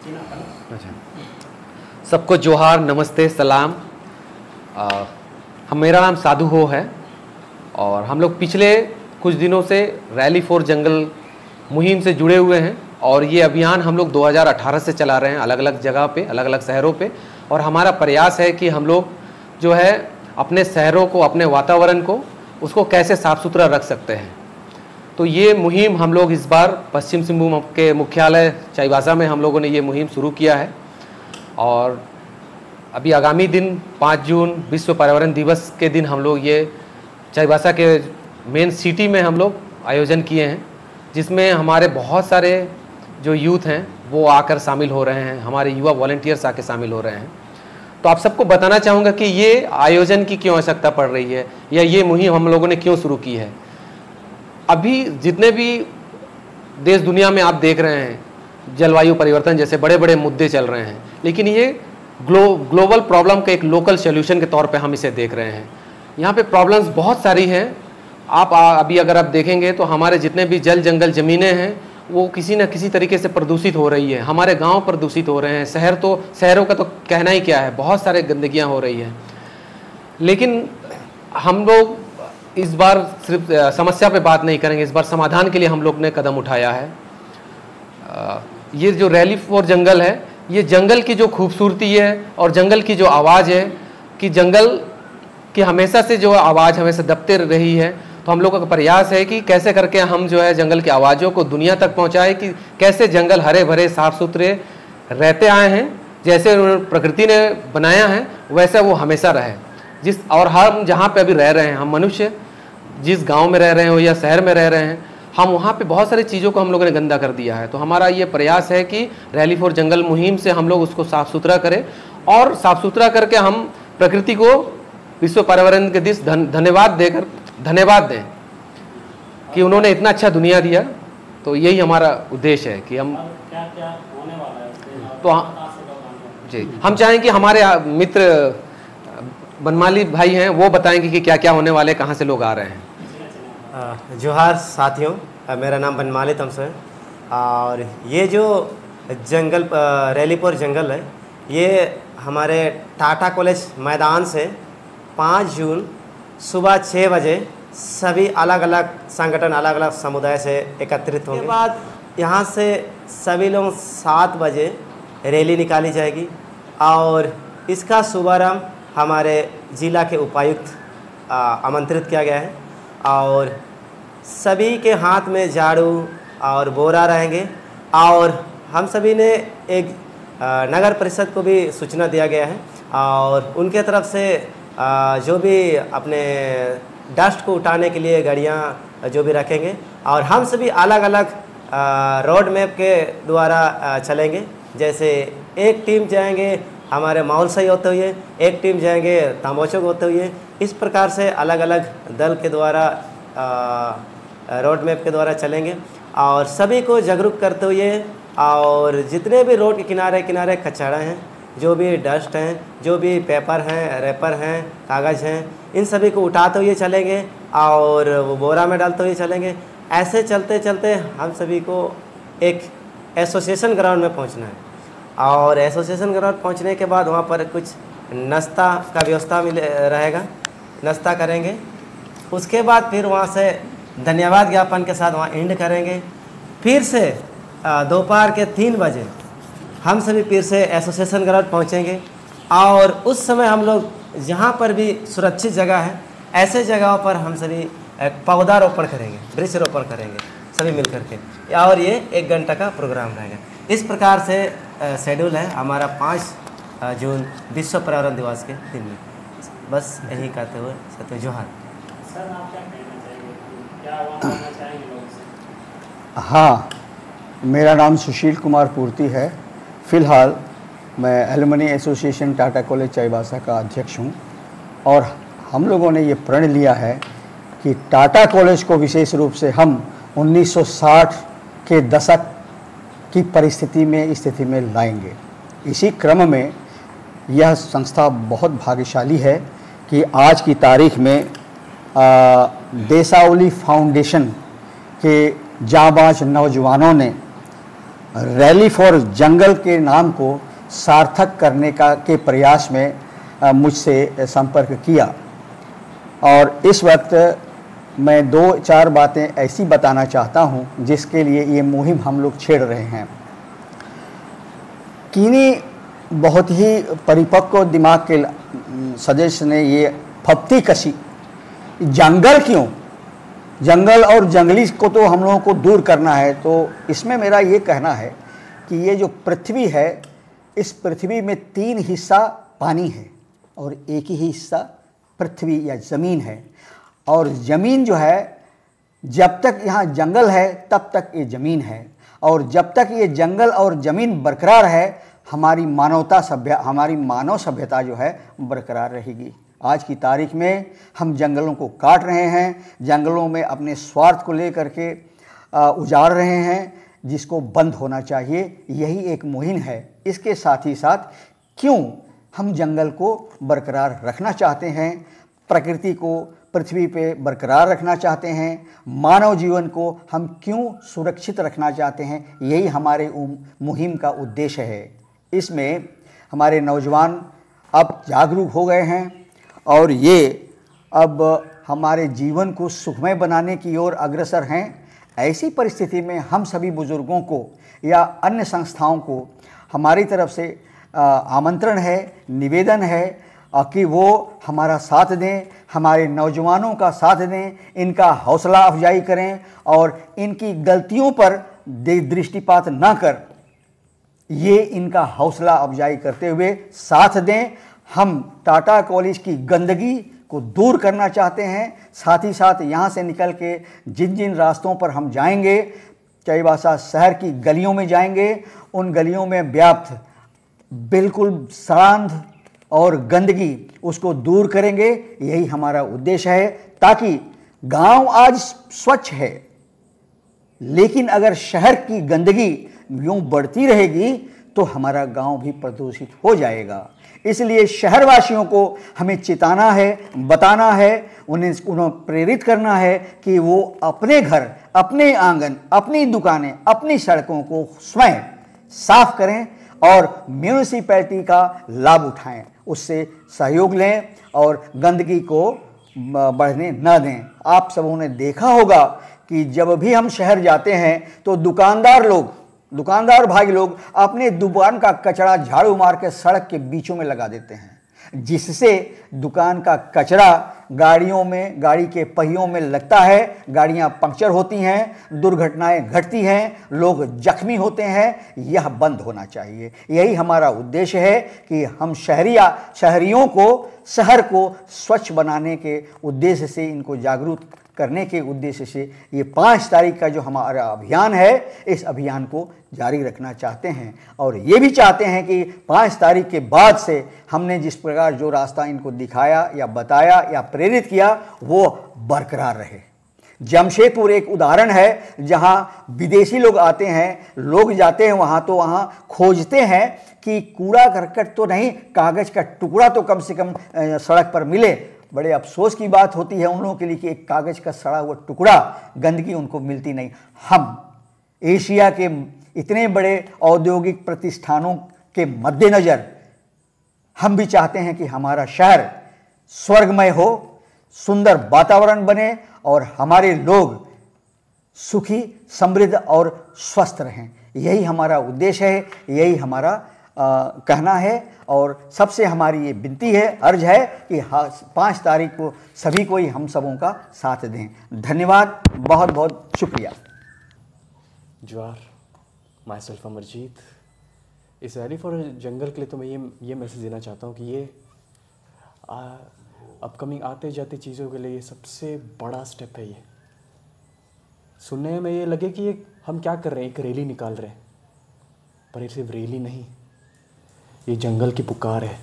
अच्छा, सबको जोहार, नमस्ते, सलाम। मेरा नाम साधु हो है और हम लोग पिछले कुछ दिनों से रैली फॉर जंगल मुहिम से जुड़े हुए हैं और ये अभियान हम लोग 2018 से चला रहे हैं अलग अलग जगह पे, अलग अलग शहरों पे। और हमारा प्रयास है कि हम लोग जो है अपने शहरों को, अपने वातावरण को, उसको कैसे साफ़ सुथरा रख सकते हैं। तो ये मुहिम हम लोग इस बार पश्चिम सिंहभूम के मुख्यालय चाईबासा में हम लोगों ने ये मुहिम शुरू किया है। और अभी आगामी दिन 5 जून विश्व पर्यावरण दिवस के दिन हम लोग ये चाईबासा के मेन सिटी में हम लोग आयोजन किए हैं, जिसमें हमारे बहुत सारे जो यूथ हैं वो आकर शामिल हो रहे हैं, हमारे युवा वॉलंटियर्स आके शामिल हो रहे हैं। तो आप सबको बताना चाहूँगा कि ये आयोजन की क्यों आवश्यकता पड़ रही है या ये मुहिम हम लोगों ने क्यों शुरू की है। अभी जितने भी देश दुनिया में आप देख रहे हैं, जलवायु परिवर्तन जैसे बड़े बड़े मुद्दे चल रहे हैं, लेकिन ये ग्लोबल प्रॉब्लम के एक लोकल सोल्यूशन के तौर पे हम इसे देख रहे हैं। यहाँ पे प्रॉब्लम्स बहुत सारी हैं। आप अभी अगर आप देखेंगे तो हमारे जितने भी जल जंगल ज़मीनें हैं वो किसी न किसी तरीके से प्रदूषित हो रही है। हमारे गांव प्रदूषित हो रहे हैं, शहरों का तो कहना ही क्या है, बहुत सारे गंदगियाँ हो रही हैं। लेकिन हम लोग इस बार सिर्फ समस्या पे बात नहीं करेंगे, इस बार समाधान के लिए हम लोग ने कदम उठाया है। ये जो रैली फॉर जंगल है, ये जंगल की जो खूबसूरती है और जंगल की जो आवाज़ है कि जंगल की हमेशा से जो आवाज़ हमेशा दबते रही है, तो हम लोगों का प्रयास है कि कैसे करके हम जो है जंगल की आवाज़ों को दुनिया तक पहुंचाए, कि कैसे जंगल हरे भरे साफ़ सुथरे रहते आए हैं, जैसे प्रकृति ने बनाया है वैसा वो हमेशा रहे। और हम जहाँ पे अभी रह रहे हैं, हम मनुष्य जिस गांव में रह रहे हो या शहर में रह रहे हैं, हम वहाँ पे बहुत सारी चीज़ों को हम लोगों ने गंदा कर दिया है। तो हमारा ये प्रयास है कि रैली फॉर जंगल मुहिम से हम लोग उसको साफ़ सुथरा करें और साफ़ सुथरा करके हम प्रकृति को विश्व पर्यावरण के दिवस धन्यवाद दें कि उन्होंने इतना अच्छा दुनिया दिया। तो यही हमारा उद्देश्य है कि हम क्या होने वाला है तो जी हम चाहें कि हमारे मित्र बनमाली भाई हैं वो बताएंगे कि क्या क्या होने वाले, कहाँ से लोग आ रहे हैं। जोहार साथियों, मेरा नाम बनमाली तमसे है और ये जो जंगल रैली फॉर जंगल है, ये हमारे टाटा कॉलेज मैदान से 5 जून सुबह 6 बजे सभी अलग अलग संगठन, अलग अलग समुदाय से एकत्रित होंगे। उसके बाद यहाँ से सभी लोग 7 बजे रैली निकाली जाएगी और इसका शुभारंभ हमारे ज़िला के उपायुक्त आमंत्रित किया गया है और सभी के हाथ में झाड़ू और बोरा रहेंगे। और हम सभी ने एक नगर परिषद को भी सूचना दिया गया है और उनके तरफ से जो भी अपने डस्ट को उठाने के लिए गाड़ियाँ जो भी रखेंगे और हम सभी अलग अलग रोड मैप के द्वारा चलेंगे। जैसे एक टीम जाएंगे हमारे माहौल सही होते हुए, एक टीम जाएंगे तांबोचक होते हुए। इस प्रकार से अलग अलग दल के द्वारा रोड मैप के द्वारा चलेंगे और सभी को जागरूक करते हुए और जितने भी रोड के किनारे किनारे कचरा हैं, जो भी डस्ट हैं, जो भी पेपर हैं, रैपर हैं, कागज़ हैं, इन सभी को उठाते हुए चलेंगे और वो बोरा में डालते हुए चलेंगे। ऐसे चलते चलते हम सभी को एक एसोसिएशन ग्राउंड में पहुंचना है और एसोसिएशन ग्राउंड पहुंचने के बाद वहां पर कुछ नाश्ता का व्यवस्था रहेगा, नाश्ता करेंगे। उसके बाद फिर वहां से धन्यवाद ज्ञापन के साथ वहां एंड करेंगे। फिर से दोपहर के 3 बजे हम सभी फिर से एसोसिएशन ग्राउंड पहुंचेंगे और उस समय हम लोग जहां पर भी सुरक्षित जगह है, ऐसे जगहों पर हम सभी पौधारोजन करेंगे, वृक्षारोपण करेंगे सभी मिल करके और ये 1 घंटा का प्रोग्राम रहेगा। इस प्रकार से शेड्यूल है हमारा 5 जून विश्व पर्यावरण दिवस के दिन में। बस यही कहते हुए सत्य जोहार। सर आप क्या कहना चाहेंगे, क्या आह्वान करना चाहेंगे लोगों से? हाँ, मेरा नाम सुशील कुमार पूर्ति है। फ़िलहाल मैं alumni association Tata college Chaibasa का अध्यक्ष हूँ और हम लोगों ने ये प्रण लिया है कि टाटा कॉलेज को विशेष रूप से हम 1960 के दशक की स्थिति में लाएंगे। इसी क्रम में यह संस्था बहुत भाग्यशाली है कि आज की तारीख में देसावली फाउंडेशन के जाबाज नौजवानों ने रैली फॉर जंगल के नाम को सार्थक करने के प्रयास में मुझसे संपर्क किया। और इस वक्त मैं 2-4 बातें ऐसी बताना चाहता हूं जिसके लिए ये मुहिम हम लोग छेड़ रहे हैं। किन्हीं बहुत ही परिपक्व दिमाग के सदस्य ने ये फप्ती कसी, जंगल क्यों, जंगल और जंगली को तो हम लोगों को दूर करना है। तो इसमें मेरा ये कहना है कि ये जो पृथ्वी है, इस पृथ्वी में 3 हिस्सा पानी है और एक ही हिस्सा पृथ्वी या ज़मीन है। और ज़मीन जो है, जब तक यहाँ जंगल है तब तक ये ज़मीन है, और जब तक ये जंगल और ज़मीन बरकरार है हमारी मानव सभ्यता जो है बरकरार रहेगी। आज की तारीख में हम जंगलों को काट रहे हैं, जंगलों में अपने स्वार्थ को लेकर के उजाड़ रहे हैं, जिसको बंद होना चाहिए। यही एक मुहिम है। इसके साथ ही साथ क्यों हम जंगल को बरकरार रखना चाहते हैं, प्रकृति को पृथ्वी पे बरकरार रखना चाहते हैं, मानव जीवन को हम क्यों सुरक्षित रखना चाहते हैं, यही हमारे मुहिम का उद्देश्य है। इसमें हमारे नौजवान अब जागरूक हो गए हैं और ये अब हमारे जीवन को सुखमय बनाने की ओर अग्रसर हैं। ऐसी परिस्थिति में हम सभी बुज़ुर्गों को या अन्य संस्थाओं को हमारी तरफ से आमंत्रण है, निवेदन है कि वो हमारा साथ दें, हमारे नौजवानों का साथ दें, इनका हौसला अफजाई करें और इनकी गलतियों पर दृष्टिपात न कर ये इनका हौसला अफजाई करते हुए साथ दें। हम टाटा कॉलेज की गंदगी को दूर करना चाहते हैं। साथ ही साथ यहाँ से निकल के जिन जिन रास्तों पर हम जाएंगे, चाईबासा शहर की गलियों में जाएंगे, उन गलियों में व्याप्त बिल्कुल सांध और गंदगी उसको दूर करेंगे। यही हमारा उद्देश्य है, ताकि गांव आज स्वच्छ है, लेकिन अगर शहर की गंदगी यूं बढ़ती रहेगी तो हमारा गांव भी प्रदूषित हो जाएगा। इसलिए शहरवासियों को हमें चेताना है, बताना है, उन्हें प्रेरित करना है कि वो अपने घर, अपने आंगन, अपनी दुकानें, अपनी सड़कों को स्वयं साफ करें और म्यूनिसिपैलिटी का लाभ उठाएं, उससे सहयोग लें और गंदगी को बढ़ने न दें। आप सबों ने देखा होगा कि जब भी हम शहर जाते हैं तो दुकानदार भाई लोग अपने दुकान का कचरा झाड़ू मार के सड़क के बीचों में लगा देते हैं, जिससे दुकान का कचरा गाड़ियों में, गाड़ी के पहियों में लगता है, गाड़ियां पंक्चर होती हैं, दुर्घटनाएं घटती हैं, लोग जख्मी होते हैं। यह बंद होना चाहिए। यही हमारा उद्देश्य है कि हम शहरियों को, शहर को स्वच्छ बनाने के उद्देश्य से, इनको जागरूक करने के उद्देश्य से ये 5 तारीख का जो हमारा अभियान है, इस अभियान को जारी रखना चाहते हैं। और ये भी चाहते हैं कि 5 तारीख के बाद से हमने जिस प्रकार जो रास्ता इनको दिखाया या बताया या प्रेरित किया, वो बरकरार रहे। जमशेदपुर एक उदाहरण है, जहाँ विदेशी लोग आते हैं, लोग जाते हैं वहाँ तो वहाँ खोजते हैं कि कूड़ा करकट तो नहीं, कागज़ का टुकड़ा तो कम से कम सड़क पर मिले। बड़े अफसोस की बात होती है उन लोगों के लिए कि एक कागज़ का सड़ा हुआ टुकड़ा, गंदगी उनको मिलती नहीं। हम एशिया के इतने बड़े औद्योगिक प्रतिष्ठानों के मद्देनज़र हम भी चाहते हैं कि हमारा शहर स्वर्गमय हो, सुंदर वातावरण बने और हमारे लोग सुखी, समृद्ध और स्वस्थ रहें। यही हमारा उद्देश्य है, यही हमारा कहना है। और सबसे हमारी ये विनती है, अर्ज है कि 5 तारीख को सभी को ही हम सबों का साथ दें। धन्यवाद, बहुत बहुत शुक्रिया। जोहार, माई सेल्फ अमरजीत। इस रैली फॉर जंगल के लिए तो मैं ये मैसेज देना चाहता हूँ कि ये अपकमिंग आते जाते चीज़ों के लिए ये सबसे बड़ा स्टेप है। ये सुनने में ये लगे कि ये हम क्या कर रहे हैं, एक रैली निकाल रहे हैं, पर ये सिर्फ रैली नहीं, ये जंगल की पुकार है।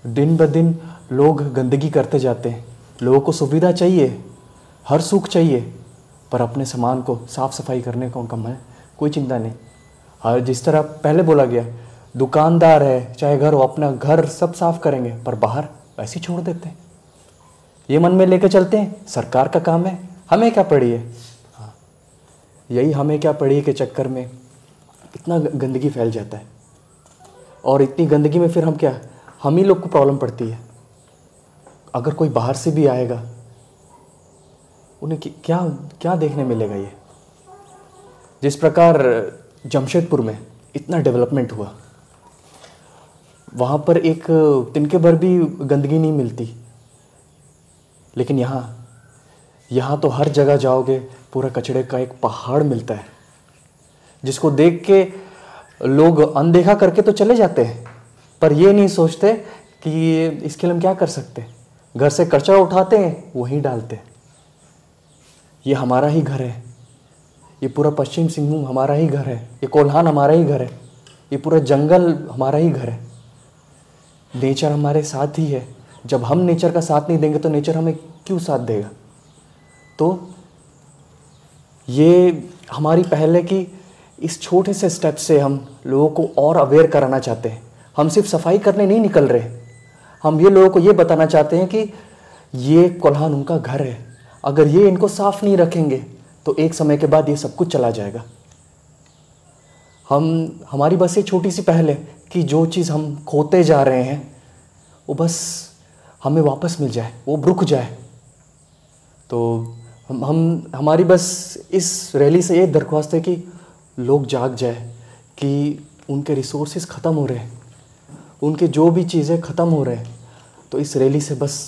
दिन ब दिन लोग गंदगी करते जाते हैं, लोगों को सुविधा चाहिए, हर सुख चाहिए, पर अपने सामान को साफ सफाई करने का उनका मन कोई चिंता नहीं। हर जिस तरह पहले बोला गया, दुकानदार है चाहे घर हो, अपना घर सब साफ करेंगे, पर बाहर ऐसे ही छोड़ देते हैं। ये मन में लेकर चलते हैं सरकार का काम है, हमें क्या पड़ी है। हाँ, यही हमें क्या पढ़ी के चक्कर में इतना गंदगी फैल जाता है, और इतनी गंदगी में फिर हम ही लोग को प्रॉब्लम पड़ती है। अगर कोई बाहर से भी आएगा उन्हें क्या क्या देखने मिलेगा। ये जिस प्रकार जमशेदपुर में इतना डेवलपमेंट हुआ, वहाँ पर एक तिनके भर भी गंदगी नहीं मिलती, लेकिन यहाँ तो हर जगह जाओगे पूरा कचड़े का एक पहाड़ मिलता है, जिसको देख के लोग अनदेखा करके तो चले जाते हैं, पर ये नहीं सोचते कि इसके लिए हम क्या कर सकते हैं। घर से कचरा उठाते हैं वहीं डालते हैं। ये हमारा ही घर है, ये पूरा पश्चिम सिंहभूम हमारा ही घर है, ये कोल्हान हमारा ही घर है, ये पूरा जंगल हमारा ही घर है। नेचर हमारे साथ ही है। जब हम नेचर का साथ नहीं देंगे तो नेचर हमें क्यों साथ देगा। तो ये हमारी पहले की इस छोटे से स्टेप से हम लोगों को और अवेयर कराना चाहते हैं। हम सिर्फ सफाई करने नहीं निकल रहे, हम ये लोगों को ये बताना चाहते हैं कि ये कोल्हान उनका घर है। अगर ये इनको साफ नहीं रखेंगे तो एक समय के बाद ये सब कुछ चला जाएगा। हमारी बस ये छोटी सी पहल है कि जो चीज़ हम खोते जा रहे हैं वो बस हमें वापस मिल जाए, वो रुक जाए। तो हमारी बस इस रैली से ये दरख्वास्त है कि लोग जाग जाए कि उनके रिसोर्सेज ख़त्म हो रहे हैं, उनके जो भी चीज़ें ख़त्म हो रहे हैं। तो इस रैली से बस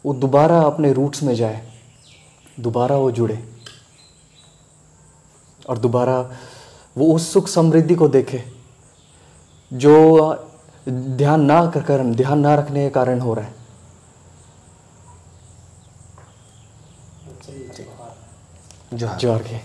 वो दोबारा अपने रूट्स में जाए, दोबारा वो जुड़े और दोबारा वो उस सुख समृद्धि को देखे जो ध्यान ना रखने के कारण हो रहा है। जोहार। जोहार के